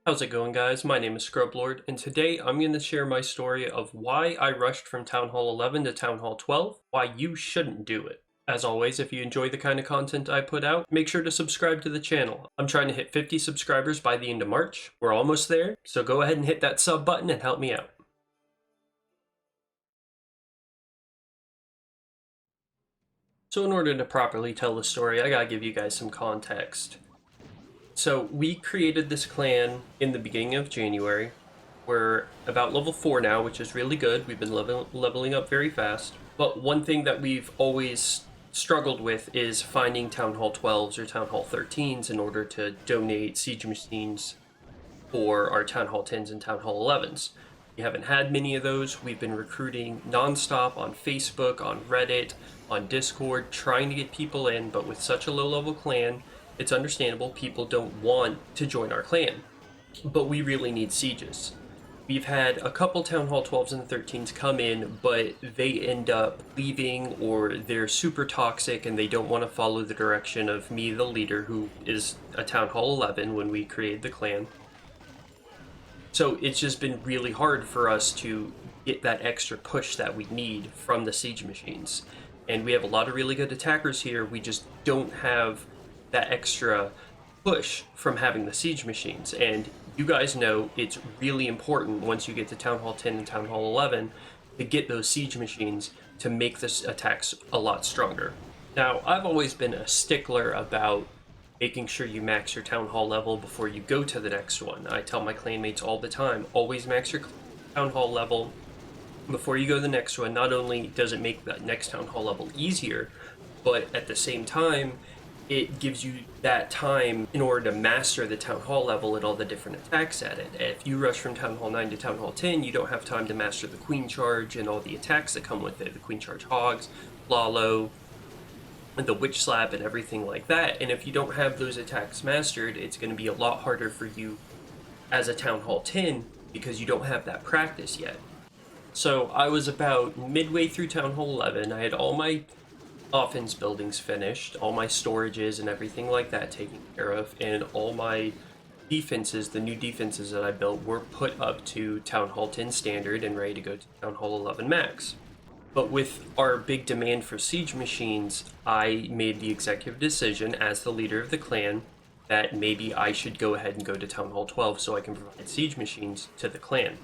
How's it going, guys? My name is Scrublord, and today I'm going to share my story of why I rushed from Town Hall 11 to Town Hall 12, why you shouldn't do it. As always, if you enjoy the kind of content I put out, make sure to subscribe to the channel. I'm trying to hit 50 subscribers by the end of March. We're almost there, so go ahead and hit that sub button and help me out. So in order to properly tell the story, I gotta give you guys some context. So we created this clan in the beginning of January. We're about level 4 now, which is really good. We've been leveling up very fast. But one thing that we've always struggled with is finding Town Hall 12s or Town Hall 13s in order to donate siege machines for our Town Hall 10s and Town Hall 11s. We haven't had many of those. We've been recruiting nonstop on Facebook, on Reddit, on Discord, trying to get people in, but with such a low-level clan, it's understandable people don't want to join our clan. But we really need sieges. We've had a couple Town Hall 12s and 13s come in, but they end up leaving or they're super toxic and they don't want to follow the direction of me, the leader, who is a Town Hall 11 when we created the clan. So it's just been really hard for us to get that extra push that we need from the siege machines. And we have a lot of really good attackers here, we just don't have that extra push from having the siege machines. And you guys know it's really important once you get to Town Hall 10 and Town Hall 11 to get those siege machines to make this attacks a lot stronger. Now, I've always been a stickler about making sure you max your Town Hall level before you go to the next one. I tell my clanmates all the time, always max your Town Hall level before you go to the next one. Not only does it make that next Town Hall level easier, but at the same time, it gives you that time in order to master the Town Hall level and all the different attacks at it. If you rush from Town Hall 9 to Town Hall 10, you don't have time to master the Queen Charge and all the attacks that come with it. The Queen Charge Hogs, Lalo, and the Witch Slap and everything like that. And if you don't have those attacks mastered, it's going to be a lot harder for you as a Town Hall 10 because you don't have that practice yet. So I was about midway through Town Hall 11. I had all my offense buildings finished, all my storages and everything like that taken care of, and all my defenses, the new defenses that I built, were put up to Town Hall 10 standard and ready to go to Town Hall 11 max. But with our big demand for siege machines, I made the executive decision as the leader of the clan that maybe I should go ahead and go to Town Hall 12 so I can provide siege machines to the clan.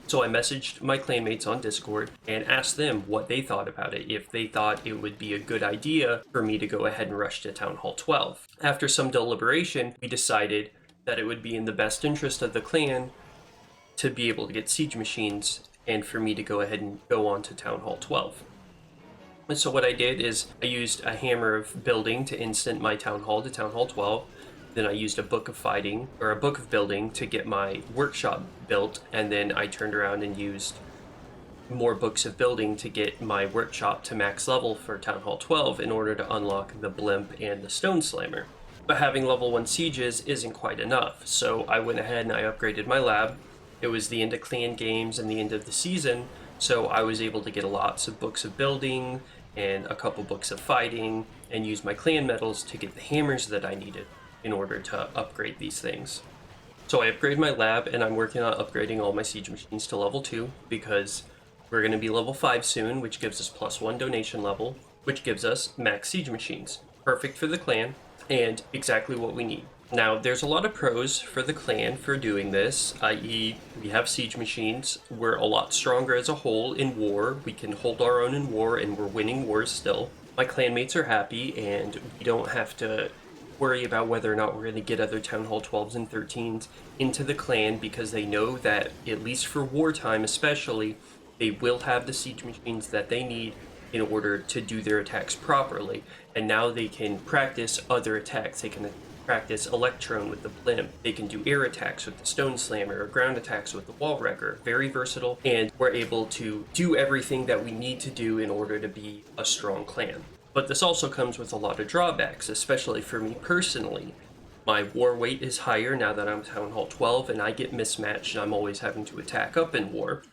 So I messaged my clanmates on Discord and asked them what they thought about it, if they thought it would be a good idea for me to go ahead and rush to Town Hall 12. After some deliberation, we decided that it would be in the best interest of the clan to be able to get siege machines and for me to go ahead and go on to Town Hall 12. And so what I did is I used a hammer of building to instant my Town Hall to Town Hall 12. Then I used a book of fighting, or a book of building, to get my workshop built, and then I turned around and used more books of building to get my workshop to max level for Town Hall 12 in order to unlock the Blimp and the Stone Slammer. But having level 1 sieges isn't quite enough, so I went ahead and I upgraded my lab. It was the end of clan games and the end of the season, so I was able to get lots of books of building and a couple books of fighting, and use my clan medals to get the hammers that I needed in order to upgrade these things. So I upgraded my lab, and I'm working on upgrading all my siege machines to level 2 because we're going to be level 5 soon, which gives us +1 donation level, which gives us max siege machines. Perfect for the clan and exactly what we need. Now, there's a lot of pros for the clan for doing this, i.e. we have siege machines, we're a lot stronger as a whole in war, we can hold our own in war, and we're winning wars still. My clanmates are happy, and we don't have to worry about whether or not we're going to get other Town Hall 12s and 13s into the clan because they know that, at least for wartime especially, they will have the siege machines that they need in order to do their attacks properly. And now they can practice other attacks. They can practice Electron with the Blimp. They can do air attacks with the Stone Slammer or ground attacks with the Wall Wrecker. Very versatile, and we're able to do everything that we need to do in order to be a strong clan. But this also comes with a lot of drawbacks, especially for me personally. My war weight is higher now that I'm Town Hall 12 and I get mismatched and I'm always having to attack up in war.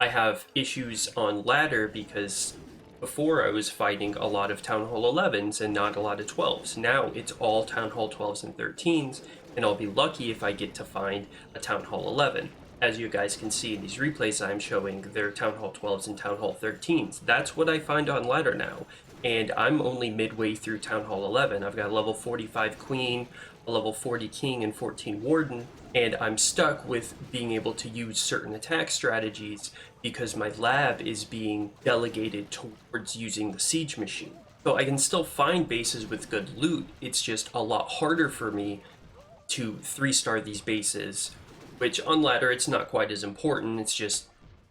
I have issues on ladder because before I was fighting a lot of Town Hall 11s and not a lot of 12s. Now it's all Town Hall 12s and 13s, and I'll be lucky if I get to find a Town Hall 11. As you guys can see in these replays I'm showing, they're Town Hall 12s and Town Hall 13s. That's what I find on ladder now, and I'm only midway through Town Hall 11. I've got a level 45 Queen, a level 40 King, and 14 Warden, and I'm stuck with being able to use certain attack strategies because my lab is being delegated towards using the siege machine. So I can still find bases with good loot, it's just a lot harder for me to 3-star these bases, which on ladder it's not quite as important,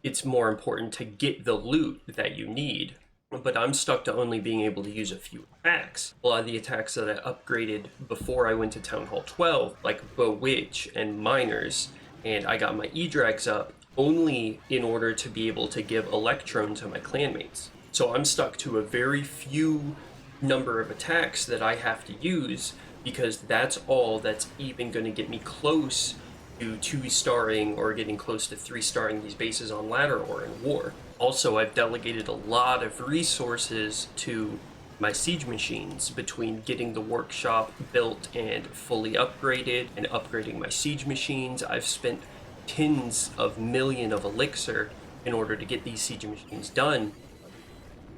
it's more important to get the loot that you need. But I'm stuck to only being able to use a few attacks. A lot of the attacks that I upgraded before I went to Town Hall 12, like Bewitch and Miners, and I got my E-Drags up only in order to be able to give Electron to my clanmates. So I'm stuck to a very few number of attacks that I have to use because that's all that's even going to get me close to 2-starring or getting close to 3-starring these bases on ladder or in war. Also, I've delegated a lot of resources to my siege machines between getting the workshop built and fully upgraded and upgrading my siege machines. I've spent tens of millions of elixir in order to get these siege machines done,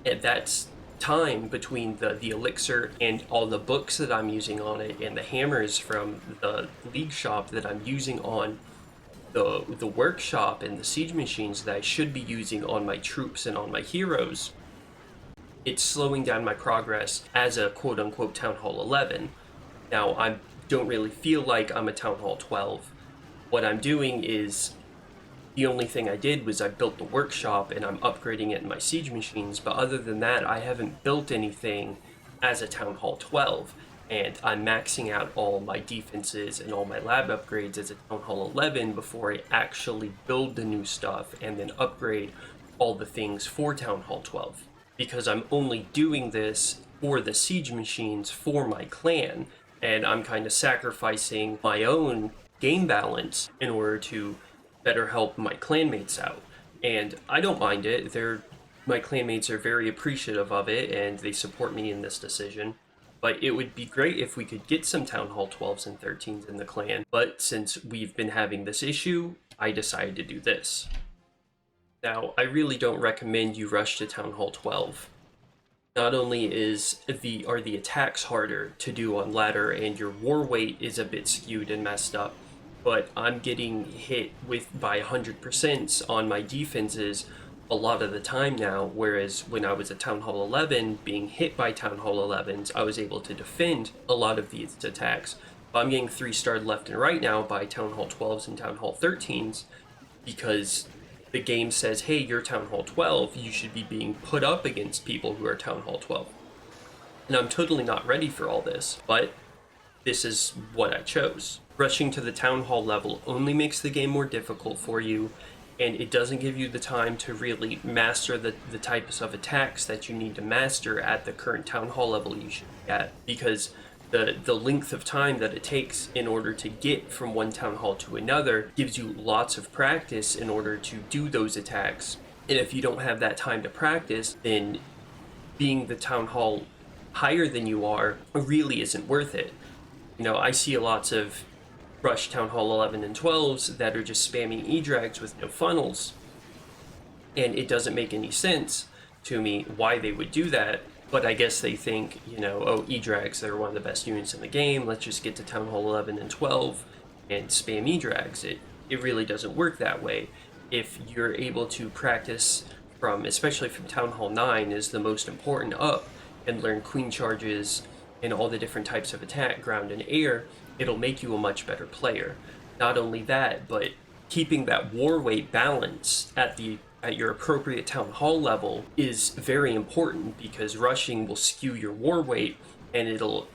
and that's time between the elixir and all the books that I'm using on it and the hammers from the league shop that I'm using on the workshop and the siege machines that I should be using on my troops and on my heroes. It's slowing down my progress as a quote-unquote Town Hall 11. Now, I don't really feel like I'm a Town Hall 12. What I'm doing is, the only thing I did was I built the workshop and I'm upgrading it in my siege machines, but other than that, I haven't built anything as a Town Hall 12. And I'm maxing out all my defenses and all my lab upgrades as a Town Hall 11 before I actually build the new stuff and then upgrade all the things for Town Hall 12. Because I'm only doing this for the siege machines for my clan, and I'm kind of sacrificing my own game balance in order to better help my clanmates out. And I don't mind it. My clanmates are very appreciative of it, and they support me in this decision. But it would be great if we could get some Town Hall 12s and 13s in the clan. But since we've been having this issue, I decided to do this. Now, I really don't recommend you rush to Town Hall 12. Not only are the attacks harder to do on ladder and your war weight is a bit skewed and messed up, but I'm getting hit by 100% on my defenses a lot of the time now, whereas when I was at Town Hall 11, being hit by Town Hall 11s, I was able to defend a lot of these attacks. But I'm getting 3-starred left and right now by Town Hall 12s and Town Hall 13s because the game says, hey, you're Town Hall 12, you should be being put up against people who are Town Hall 12. And I'm totally not ready for all this, but this is what I chose. Rushing to the Town Hall level only makes the game more difficult for you, and it doesn't give you the time to really master the types of attacks that you need to master at the current Town Hall level you should be at, because the length of time that it takes in order to get from one Town Hall to another gives you lots of practice in order to do those attacks. And if you don't have that time to practice, then being the Town Hall higher than you are really isn't worth it. You know, I see lots of rush Town Hall 11 and 12s that are just spamming E-Drags with no funnels, and it doesn't make any sense to me why they would do that, but I guess they think, you know, oh, E-Drags, they're one of the best units in the game, let's just get to Town Hall 11 and 12 and spam E-Drags. It really doesn't work that way. If you're able to practice especially from Town Hall 9 is the most important up, and learn queen charges and all the different types of attack, ground and air, it'll make you a much better player. Not only that, but keeping that war weight balance at your appropriate Town Hall level is very important, because rushing will skew your war weight and it'll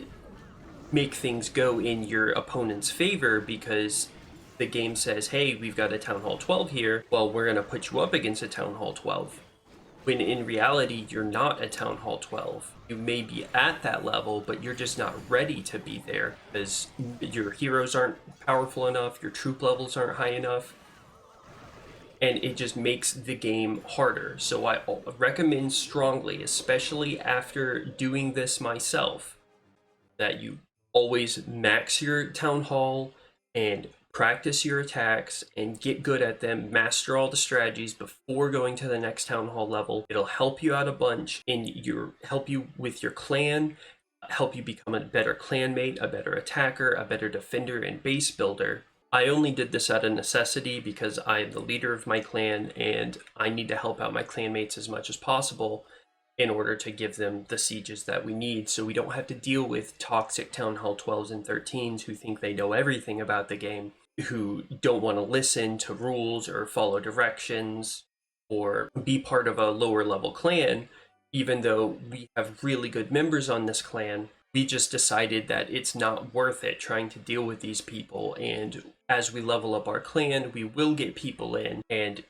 make things go in your opponent's favor, because the game says, hey, we've got a Town Hall 12 here, well, we're going to put you up against a Town Hall 12. When in reality, you're not a Town Hall 12. You may be at that level, but you're just not ready to be there, because your heroes aren't powerful enough, your troop levels aren't high enough, and it just makes the game harder. So I recommend strongly, especially after doing this myself, that you always max your town hall and practice your attacks and get good at them, master all the strategies before going to the next town hall level. It'll help you out a bunch and help you with your clan, help you become a better clanmate, a better attacker, a better defender and base builder. I only did this out of necessity because I am the leader of my clan and I need to help out my clanmates as much as possible in order to give them the sieges that we need, so we don't have to deal with toxic Town Hall 12s and 13s who think they know everything about the game, who don't want to listen to rules or follow directions or be part of a lower level clan. Even though we have really good members on this clan, we just decided that it's not worth it trying to deal with these people, and as we level up our clan, we will get people in, and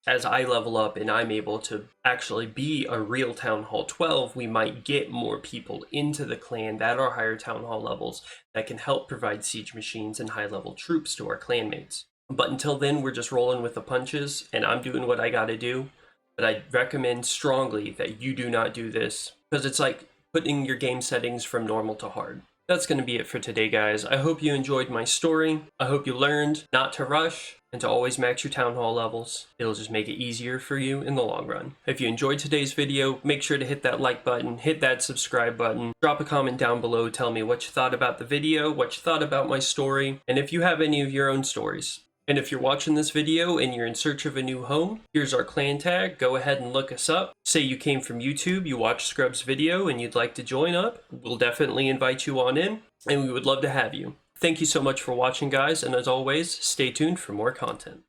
as I level up and I'm able to actually be a real Town Hall 12, we might get more people into the clan that are higher Town Hall levels that can help provide siege machines and high level troops to our clanmates. But until then, we're just rolling with the punches and I'm doing what I gotta do. But I recommend strongly that you do not do this because it's like putting your game settings from normal to hard. That's going to be it for today, guys. I hope you enjoyed my story. I hope you learned not to rush and to always max your town hall levels. It'll just make it easier for you in the long run. If you enjoyed today's video, make sure to hit that like button, hit that subscribe button, drop a comment down below, tell me what you thought about the video, what you thought about my story, and if you have any of your own stories. And if you're watching this video and you're in search of a new home, here's our clan tag. Go ahead and look us up. Say you came from YouTube, you watched Scrub's video, and you'd like to join up. We'll definitely invite you on in, and we would love to have you. Thank you so much for watching, guys, and as always, stay tuned for more content.